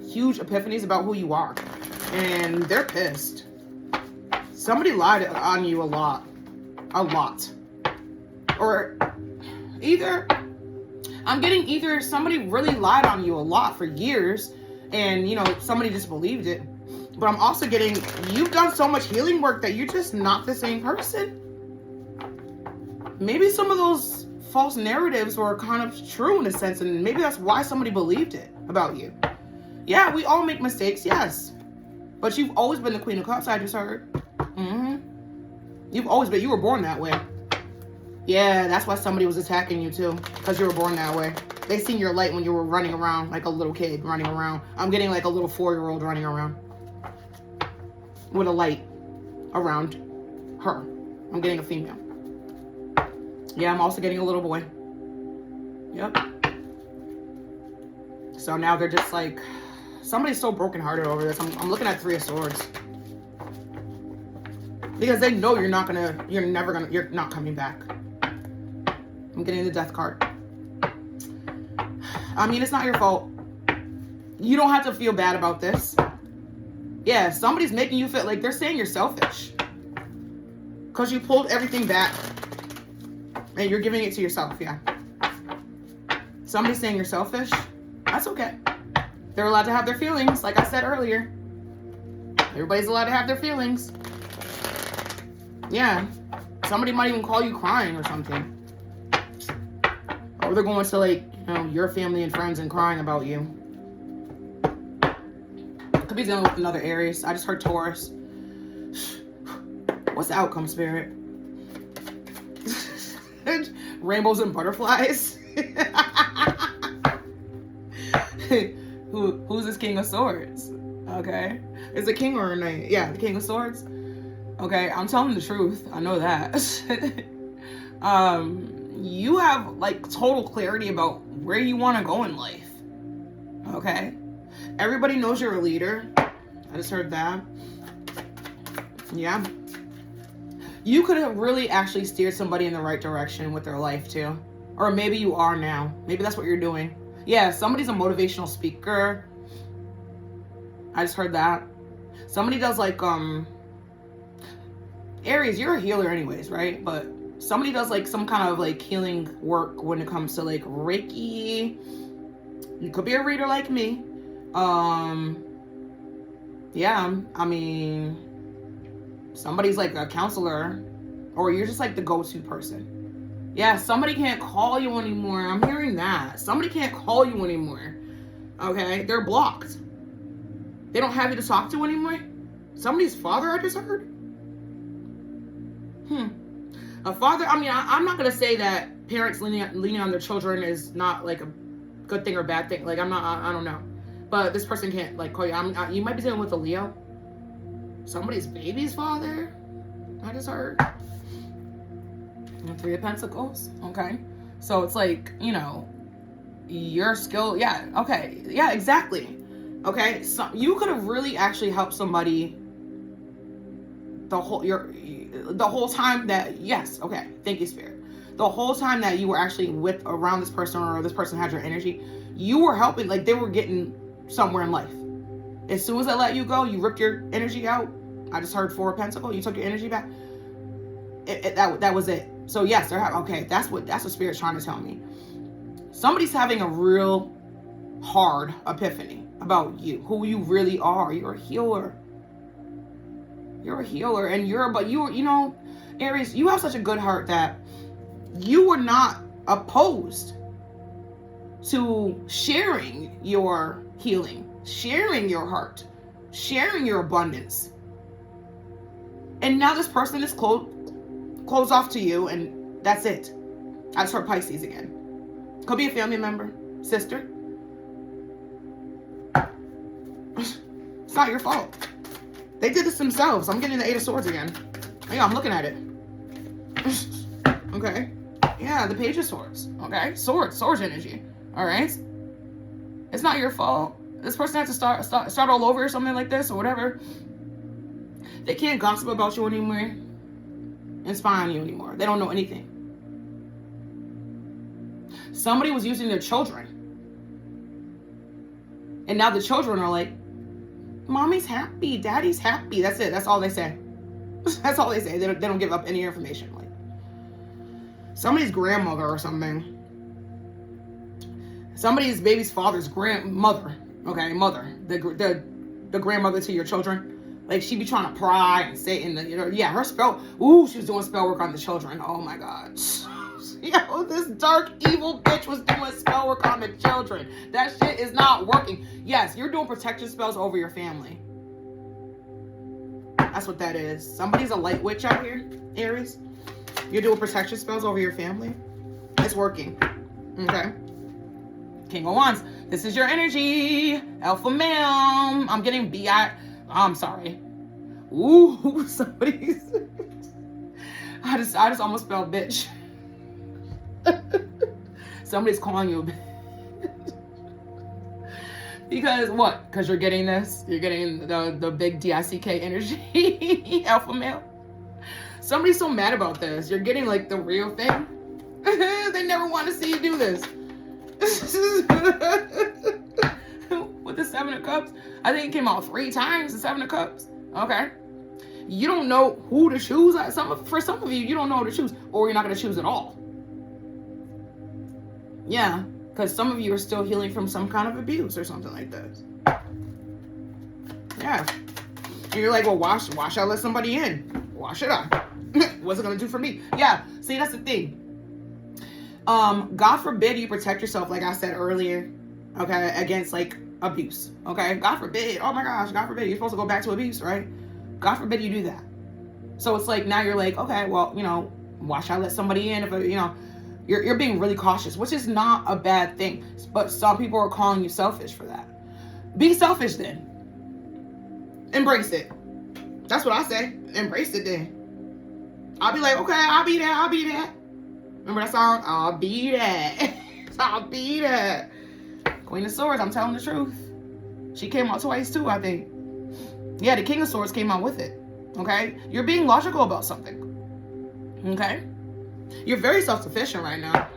huge epiphanies about who you are, and they're pissed. Somebody lied on you a lot, or I'm getting either somebody really lied on you a lot for years, and somebody just believed it. But I'm also getting you've done so much healing work that you're just not the same person. Maybe some of those false narratives were kind of true in a sense, and maybe that's why somebody believed it about you. Yeah, we all make mistakes, yes. But you've always been the Queen of Cups, I just heard. You've always been, you were born that way. Yeah, that's why somebody was attacking you too, because you were born that way. They seen your light when you were running around like a little kid running around. I'm getting like a little 4-year-old running around with a light around her. I'm getting a female. Yeah, I'm also getting a little boy. Yep. So now they're just like, somebody's so brokenhearted over this. I'm looking at 3 of Swords. Because they know you're not coming back. I'm getting the Death card. I mean, it's not your fault. You don't have to feel bad about this. Yeah, somebody's making you feel like they're saying you're selfish. Because you pulled everything back. And you're giving it to yourself, yeah. Somebody's saying you're selfish. That's okay. They're allowed to have their feelings, like I said earlier. Everybody's allowed to have their feelings. Yeah. Somebody might even call you crying or something. Or they're going to your family and friends and crying about you. Could be dealing with another Aries. I just heard Taurus. What's the outcome, Spirit? Rainbows and butterflies. Who's this King of Swords? Okay. Is it king or a knight? Yeah, the King of Swords. Okay, I'm telling the truth. I know that. You have total clarity about where you want to go in life. Okay. Everybody knows you're a leader. I just heard that. Yeah. You could have really actually steered somebody in the right direction with their life too. Or maybe you are now. Maybe that's what you're doing. Yeah, somebody's a motivational speaker. I just heard that. Somebody does Aries, you're a healer anyways, right? But somebody does some kind of healing work when it comes to Reiki. You could be a reader like me. Yeah, I mean, somebody's a counselor, or you're just the go-to person. Yeah, somebody can't call you anymore. I'm hearing that. Somebody can't call you anymore. Okay, they're blocked. They don't have you to talk to anymore? Somebody's father, I just heard? A father, I mean, I'm not going to say that parents leaning on their children is not like a good thing or bad thing. Like, I don't know. But this person can't, like, call you. You might be dealing with a Leo. Somebody's baby's father, I just heard. And 3 of Pentacles, okay? So it's like, you know, your skill, yeah, okay. Yeah, exactly. Okay, so you could have really actually helped somebody the whole time that, yes, okay, thank you, Spirit. The whole time that you were actually around this person, or this person had your energy, you were helping, like they were getting somewhere in life. As soon as I let you go, you ripped your energy out. I just heard 4 of Pentacles. You took your energy back. That was it. So yes, okay. That's what Spirit's trying to tell me. Somebody's having a real hard epiphany about you, who you really are. You're a healer. You're a healer, and you know, Aries, you have such a good heart that you were not opposed to sharing your healing, sharing your heart, sharing your abundance. And now this person is closed off to you, and that's it. I just heard Pisces again. Could be a family member, sister. It's not your fault. They did this themselves. I'm getting the 8 of Swords again. Yeah, I'm looking at it. Okay. Yeah, the Page of Swords. Okay. Swords energy. All right. It's not your fault. This person had to start all over or something like this or whatever. They can't gossip about you anymore and spy on you anymore. They don't know anything. Somebody was using their children. And now the children are like, Mommy's happy, Daddy's happy. That's it. That's all they say. That's all they say. They don't give up any information. Like somebody's grandmother or something. Somebody's baby's father's grandmother. Okay, mother. The grandmother to your children. Like she be trying to pry and say yeah, her spell. Ooh, she was doing spell work on the children. Oh my God. Yo, this dark, evil bitch was doing spell work on the children. That shit is not working. Yes, you're doing protection spells over your family. That's what that is. Somebody's a light witch out here, Aries. You're doing protection spells over your family. It's working. Okay. King of Wands. This is your energy. Alpha male. I'm getting I'm sorry. Ooh, somebody's... I just almost spelled bitch. Somebody's calling you a bitch. Because what? Because you're getting this? You're getting the big DICK energy. Alpha male. Somebody's so mad about this. You're getting like the real thing. They never want to see you do this. With the 7 of Cups. I think it came out 3 times, the 7 of Cups. Okay. You don't know who to choose. For some of you, you don't know who to choose. Or you're not going to choose at all. Yeah. Because some of you are still healing from some kind of abuse or something like this. Yeah. And you're like, well, why should I let somebody in? Why should I? What's it going to do for me? Yeah. See, that's the thing. God forbid you protect yourself, like I said earlier, okay, against like abuse, okay? God forbid. Oh my gosh, God forbid. You're supposed to go back to abuse, right? God forbid you do that. So it's like now you're like, okay, well, you know, why should I let somebody in if, you know, you're being really cautious, which is not a bad thing. But some people are calling you selfish for that. Be selfish then. Embrace it. That's what I say. Embrace it then. I'll be like, okay, I'll be there. Remember that song? I'll be that. I'll be that. Queen of Swords, I'm telling the truth. She came out twice too, I think. Yeah, the King of Swords came out with it. Okay? You're being logical about something. Okay? You're very self-sufficient right now.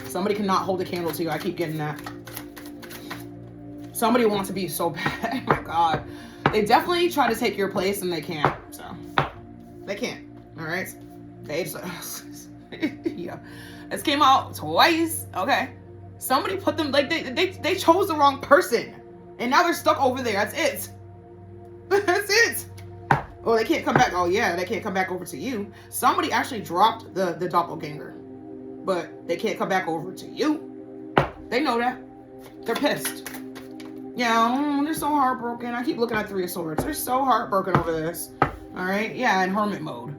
Somebody cannot hold a candle to you. I keep getting that. Somebody wants to be so bad. Oh my God. They definitely try to take your place and they can't. So, they can't. All right? They just, yeah. This came out twice. Okay. Somebody put them, like, they chose the wrong person. And now they're stuck over there. That's it. That's it. Oh, they can't come back. Oh, yeah, they can't come back over to you. Somebody actually dropped the doppelganger. But they can't come back over to you. They know that. They're pissed. Yeah, they're so heartbroken. I keep looking at Three of Swords. They're so heartbroken over this. All right, yeah, in hermit mode.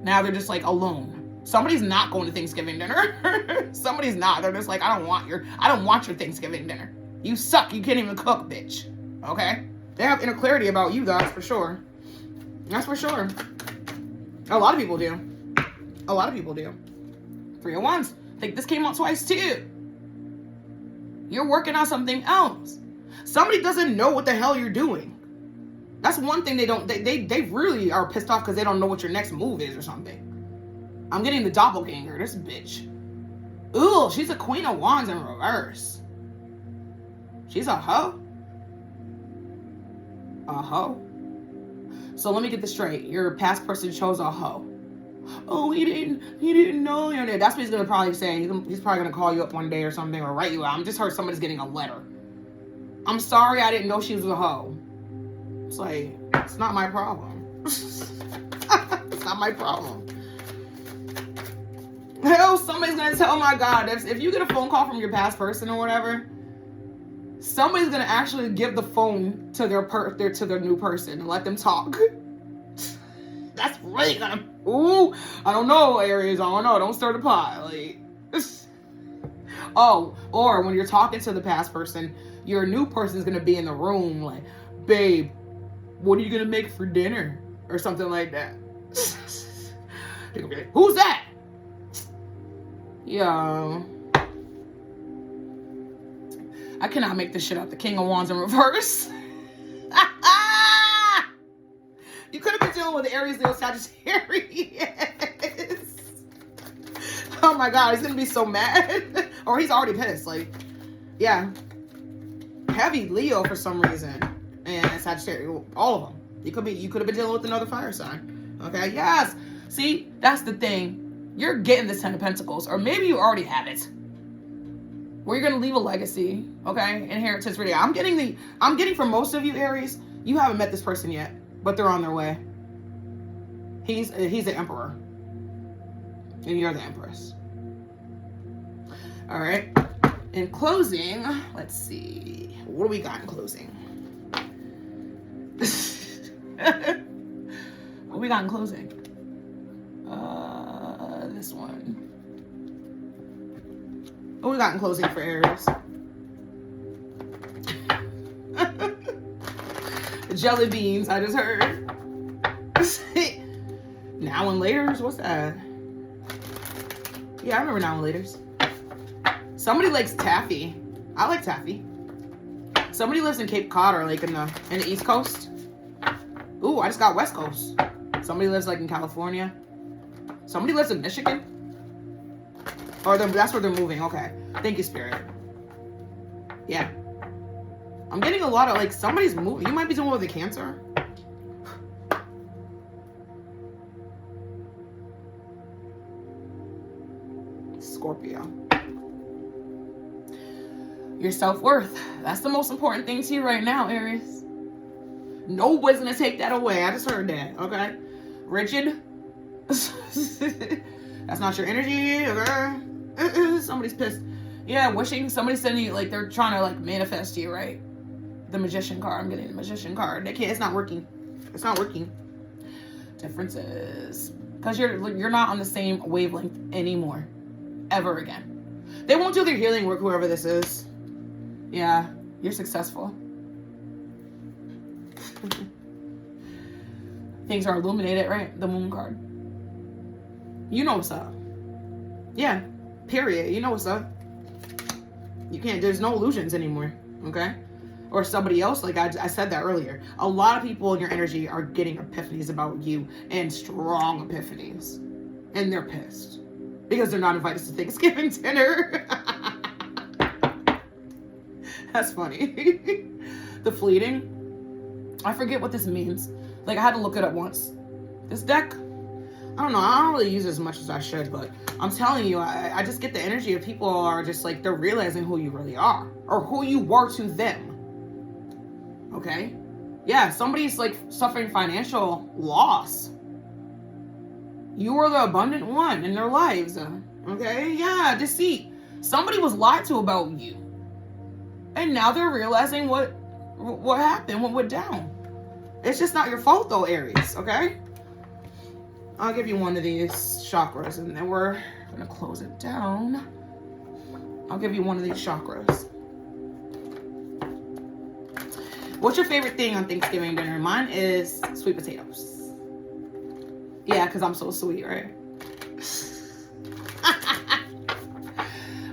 Now they're just like alone. Somebody's not going to Thanksgiving dinner. Somebody's not. They're just like, I don't want your Thanksgiving dinner. You suck. You can't even cook, bitch. Okay? They have inner clarity about you, that's for sure. That's for sure. A lot of people do. A lot of people do. 3 of Wands. I think this came out twice too. You're working on something else. Somebody doesn't know what the hell you're doing. That's one thing they really are pissed off because they don't know what your next move is or something. I'm getting the doppelganger, this bitch. Ooh, she's a Queen of Wands in reverse. She's a hoe? A hoe? So let me get this straight. Your past person chose a hoe. Oh, he didn't know you. That's what he's gonna probably say. He's probably gonna call you up one day or something or write you out. I just heard somebody's getting a letter. I'm sorry, I didn't know she was a hoe. It's like, it's not my problem. It's not my problem. Hell, somebody's gonna tell, oh my God, if you get a phone call from your past person or whatever, somebody's gonna actually give the phone to their new person and let them talk. That's really gonna, ooh, I don't know, Aries, I don't know, don't stir the pot. Like, oh, or when you're talking to the past person, your new person's gonna be in the room like, babe, what are you gonna make for dinner? Or something like that. They're gonna be like, who's that? Yo. I cannot make this shit up. The King of Wands in reverse. You could have been dealing with Aries, Leo, Sagittarius. Oh my God, he's gonna be so mad. Or he's already pissed. Like, yeah. Heavy Leo for some reason. And Sagittarius, all of them. You could have been dealing with another fire sign. Okay, yes. See, that's the thing. You're getting this 10 of Pentacles, or maybe you already have it. Where you're gonna leave a legacy, okay? Inheritance really. I'm getting for most of you, Aries, you haven't met this person yet, but they're on their way. He's the Emperor. And you're the Empress. All right. In closing, let's see. What do we got in closing? What we got in closing? This one. What we got in closing for Aries? Jelly beans, I just heard. Now and laters? What's that? Yeah, I remember now and laters. Somebody likes taffy. I like taffy. Somebody lives in Cape Cod or like in the East Coast. Ooh, I just got West Coast. Somebody lives like in California. Somebody lives in Michigan. Or that's where they're moving. Okay. Thank you, Spirit. Yeah. I'm getting a lot of like somebody's moving. You might be dealing with a Cancer. Scorpio. Your self-worth. That's the most important thing to you right now, Aries. Nobody's gonna take that away. I just heard that. Okay. Rigid. That's not your energy. Okay. Somebody's pissed. Yeah, wishing somebody's sending you like they're trying to like manifest you, right? The Magician card. I'm getting the Magician card. They can't. It's not working. It's not working. Differences. Because you're not on the same wavelength anymore. Ever again. They won't do their healing work, whoever this is. Yeah, you're successful. Things are illuminated, right? The Moon card. You know what's up. Yeah, period. You know what's up. You can't, there's no illusions anymore, okay? Or somebody else, like I said that earlier. A lot of people in your energy are getting epiphanies about you, and strong epiphanies. And they're pissed. Because they're not invited to Thanksgiving dinner. That's funny. The fleeting. I forget what this means. Like, I had to look it up once. This deck, I don't know. I don't really use it as much as I should, but I'm telling you, I just get the energy of people are just like, they're realizing who you really are. Or who you were to them. Okay? Yeah, somebody's like suffering financial loss. You were the abundant one in their lives. Okay? Yeah, deceit. Somebody was lied to about you. And now they're realizing what What happened? What went down? It's just not your fault though, Aries, okay? I'll give you one of these chakras and then we're gonna close it down. I'll give you one of these chakras. What's your favorite thing on Thanksgiving dinner? Mine is sweet potatoes. Yeah, because I'm so sweet, right?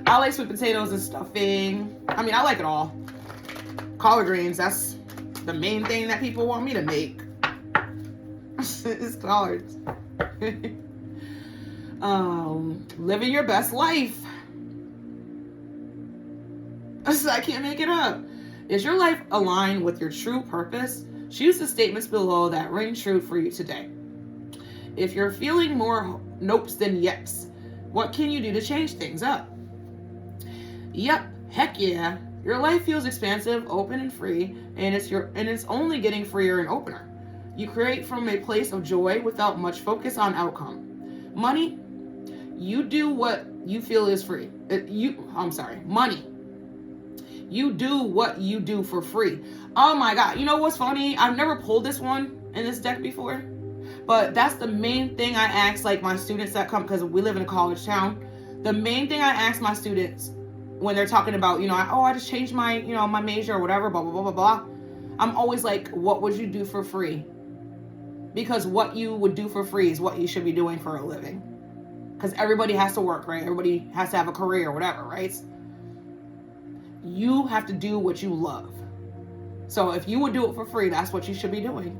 I like sweet potatoes and stuffing. I mean, I like it all. Collard greens, that's the main thing that people want me to make. It's collards. Living your best life. I can't make it up. Is your life aligned with your true purpose? Choose the statements below that ring true for you today. If you're feeling more nopes than yeps, what can you do to change things up? Yep, heck yeah. Your life feels expansive, open, and free, and it's only getting freer and opener. You create from a place of joy without much focus on outcome. Money, you do what you feel is free. Money. You do what you do for free. Oh my God. You know what's funny? I've never pulled this one in this deck before, but that's the main thing I ask like my students that come, because we live in a college town. The main thing I ask my students when they're talking about, I just changed my, my major or whatever, blah, blah, blah, blah, blah. I'm always like, what would you do for free? Because what you would do for free is what you should be doing for a living. Because everybody has to work, right? Everybody has to have a career or whatever, right? You have to do what you love. So if you would do it for free, that's what you should be doing.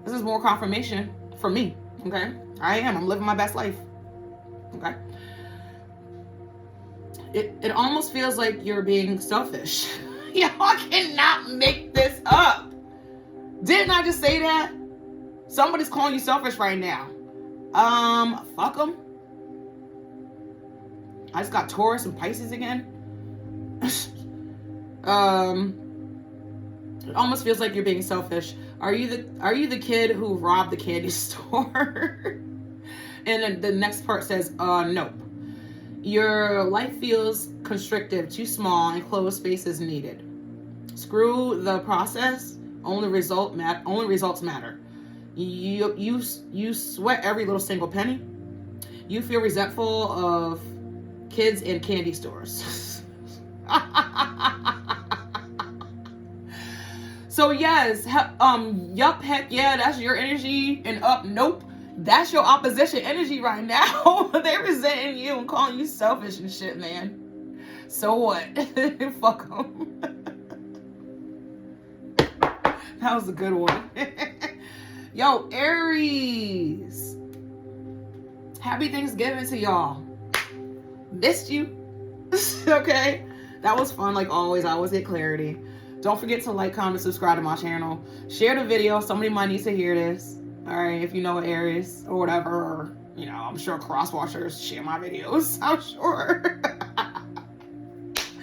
This is more confirmation for me, okay? I'm living my best life, okay? It almost feels like you're being selfish. Y'all cannot make this up. Didn't I just say that? Somebody's calling you selfish right now. Fuck them. I just got Taurus and Pisces again. It almost feels like you're being selfish. Are you the kid who robbed the candy store? And then the next part says, nope. Your life feels constrictive, too small, and closed spaces needed. Screw the process. Only results matter. You sweat every little single penny. You feel resentful of kids in candy stores. So yes, yup, heck yeah, that's your energy, and up, nope, that's your opposition energy right now. They're resenting you and calling you selfish and shit, man. So what? Fuck them. That was a good one. Yo, Aries. Happy Thanksgiving to y'all. Missed you. Okay. That was fun like always. I always get clarity. Don't forget to like, comment, subscribe to my channel. Share the video. Somebody might need to hear this. Alright, if you know Aries or whatever. Or, I'm sure cross-watchers share my videos. I'm sure.